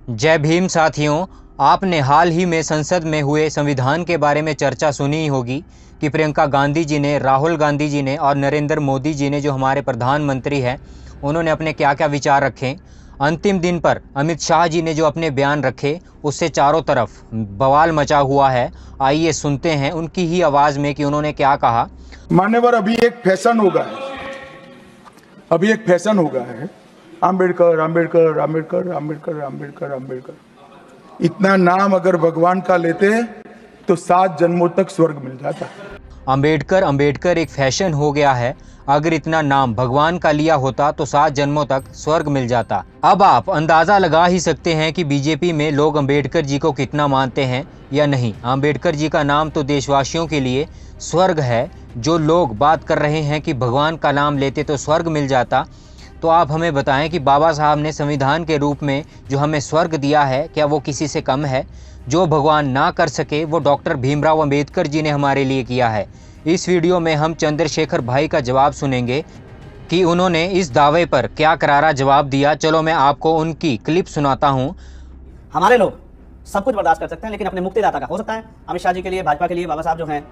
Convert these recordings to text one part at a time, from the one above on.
जय भीम साथियों, आपने हाल ही में संसद में हुए संविधान के बारे में चर्चा सुनी ही होगी कि प्रियंका गांधी जी ने, राहुल गांधी जी ने और नरेंद्र मोदी जी ने, जो हमारे प्रधानमंत्री हैं, उन्होंने अपने क्या क्या विचार रखे। अंतिम दिन पर अमित शाह जी ने जो अपने बयान रखे, उससे चारों तरफ बवाल मचा हुआ है। आइए सुनते हैं उनकी ही आवाज़ में कि उन्होंने क्या कहा। मान्यवर, अभी एक फैशन होगा है आम्बेडकर आम्बेडकर आम्बेडकर आम्बेडकर आम्बेडकर आम्बेडकर। इतना नाम अगर भगवान का लेते तो 7 जन्मों तक स्वर्ग मिल जाता। अंबेडकर अंबेडकर एक फैशन हो गया है। अगर इतना नाम भगवान का लिया होता तो 7 जन्मों तक स्वर्ग मिल जाता। अब आप अंदाज़ा लगा ही सकते हैं कि बीजेपी में लोग अंबेडकर जी को कितना मानते हैं या नहीं। अंबेडकर जी का नाम तो देशवासियों के लिए स्वर्ग है। जो लोग बात कर रहे हैं कि भगवान का नाम लेते तो स्वर्ग मिल जाता, तो आप हमें बताएं कि बाबा साहब ने संविधान के रूप में जो हमें स्वर्ग दिया है, क्या वो किसी से कम है? जो भगवान ना कर सके वो डॉक्टर भीमराव अंबेडकर जी ने हमारे लिए किया है। इस वीडियो में हम चंद्रशेखर भाई का जवाब सुनेंगे कि उन्होंने इस दावे पर क्या करारा जवाब दिया। चलो मैं आपको उनकी क्लिप सुनाता हूँ। हमारे लोग सब कुछ बर्दाश्त कर सकते हैं, लेकिन अपने मुक्तिदाता का हो सकता है। अमित शाह जी के लिए, भाजपा के लिए बाबा साहब जो हैं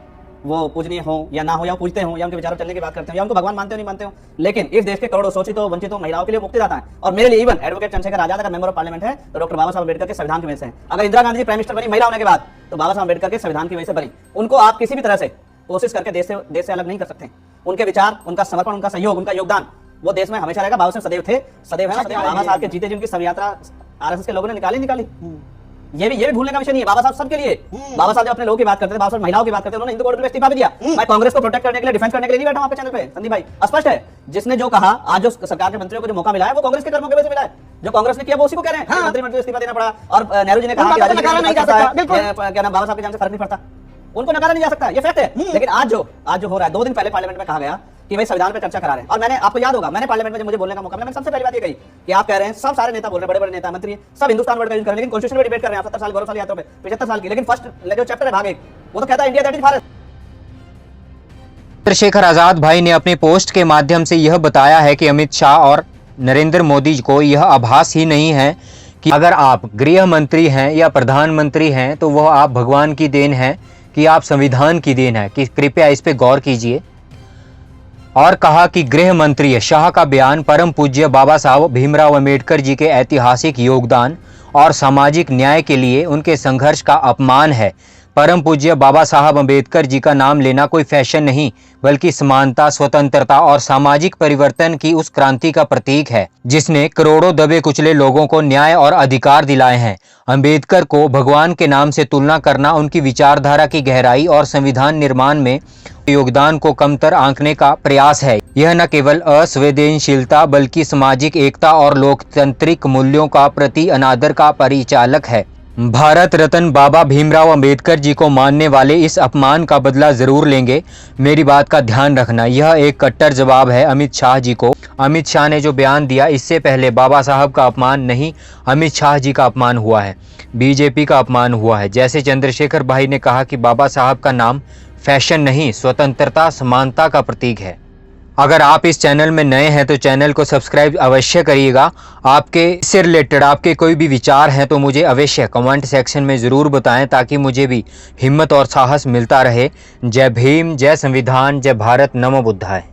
वो पूजनीय हो या ना हो, या पूजते हो या उनके विचारों चलने की बात करते हो या उनको भगवान मानते हो नहीं मानते हो, लेकिन इस देश के करोड़ों शोषितों वंचितों महिलाओं के लिए मुक्तिदाता है। और मेरे लिए इवन एडवोकेट चंद्रशेखर आजाद अगर मेंबर ऑफ पार्लियामेंट है तो डॉक्टर बाबा साहब अम्बेडकर के संविधान की वजह से है। अगर इंदिरा गांधी जी प्राइम मिनिस्टर बनी महिला होने के बाद तो बाबा साहब अम्बेडकर के संविधान की वजह से बनी। उनको आप किसी भी तरह से कोशिश करके देश से अलग नहीं कर सकते। उनके विचार, उनका समर्पण, उनका सहयोग, उनका योगदान वो देश में हमेशा रहेगा। बाबा साहब सदैव थे, सदैव है। बाबा साहब के जीते जी उनकी शव यात्रा आरएसएस के लोगों ने निकाली। ये भी भूलने का विषय नहीं है। बाबा साहब सबके लिए, बाबा साहब जब अपने लोगों की बात करते थे, बाबा साहब महिलाओं की बात करते थे, उन्होंने हिंदू कोड में इस्तीफा भी दिया। मैं कांग्रेस को प्रोटेक्ट करने के लिए, डिफेंस करने के लिए नहीं बैठा हूं आपके चैनल पे संदीप भाई। स्पष्ट है, जिसने जो कहा, आज जो सरकार के मंत्रियों को जो मौका मिला है वो कांग्रेस के कर्मों की वजह से मिला है। जो कांग्रेस ने किया वो उसी को कह रहे हैं। मंत्रिमंडल इस्तीफा देना पड़ा। और नेहरू जी ने कहा कि क्या नाम, बाबा साहब के जान से फर्क नहीं पड़ता, उनको नकारा नहीं जा सकता, ये फैक्ट है। लेकिन आज जो हो रहा है, 2 दिन पहले पार्लियामेंट में कहा गया कि भाई संविधान पे चर्चा करा रहे हैं। और मैंने, आपको याद होगा, मैंने पार्लियामेंट में जब मुझे बोलने का मौका मिला, मैंने सबसे पहली बात ये कही कि आप कह रहे हैं, सब सारे नेता बोल रहे हैं, बड़े नेता मंत्री सब हिंदुस्तान वर्ड का यूज कर रहे हैं, लेकिन कॉन्स्टिट्यूशन में डिबेट कर रहे हैं 70 साल गौरवशाली यात्रा पे, 75 साल की। लेकिन फर्स्ट जो चैप्टर है भाग 1, वो तो कहता है India that is Bharat. Chandrashekhar Azad भाई ने अपनी पोस्ट के माध्यम से यह बताया है कि अमित शाह और नरेंद्र मोदी को यह आभास ही नहीं है कि अगर आप गृह मंत्री हैं या प्रधानमंत्री हैं तो वह आप भगवान की देन है कि आप संविधान की देन है, कि कृपया इस पे गौर कीजिए। और कहा कि गृह मंत्री शाह का बयान परम पूज्य बाबा साहब भीमराव अंबेडकर जी के ऐतिहासिक योगदान और सामाजिक न्याय के लिए उनके संघर्ष का अपमान है। परम पूज्य बाबा साहब अंबेडकर जी का नाम लेना कोई फैशन नहीं, बल्कि समानता, स्वतंत्रता और सामाजिक परिवर्तन की उस क्रांति का प्रतीक है जिसने करोड़ों दबे कुचले लोगों को न्याय और अधिकार दिलाए हैं। अंबेडकर को भगवान के नाम से तुलना करना उनकी विचारधारा की गहराई और संविधान निर्माण में योगदान को कमतर आंकने का प्रयास है। यह न केवल असंवेदनशीलता बल्कि सामाजिक एकता और लोकतांत्रिक मूल्यों का प्रति अनादर का परिचालक है। भारत रत्न बाबा भीमराव अंबेडकर जी को मानने वाले इस अपमान का बदला जरूर लेंगे। मेरी बात का ध्यान रखना, यह एक कट्टर जवाब है अमित शाह जी को। अमित शाह ने जो बयान दिया, इससे पहले बाबा साहब का अपमान नहीं, अमित शाह जी का अपमान हुआ है, बीजेपी का अपमान हुआ है। जैसे चंद्रशेखर भाई ने कहा कि बाबा साहब का नाम फैशन नहीं, स्वतंत्रता, समानता का प्रतीक है। अगर आप इस चैनल में नए हैं तो चैनल को सब्सक्राइब अवश्य करिएगा। आपके इससे रिलेटेड आपके कोई भी विचार हैं तो मुझे अवश्य कमेंट सेक्शन में ज़रूर बताएं, ताकि मुझे भी हिम्मत और साहस मिलता रहे। जय भीम, जय संविधान, जय भारत, नमो बुद्धाय।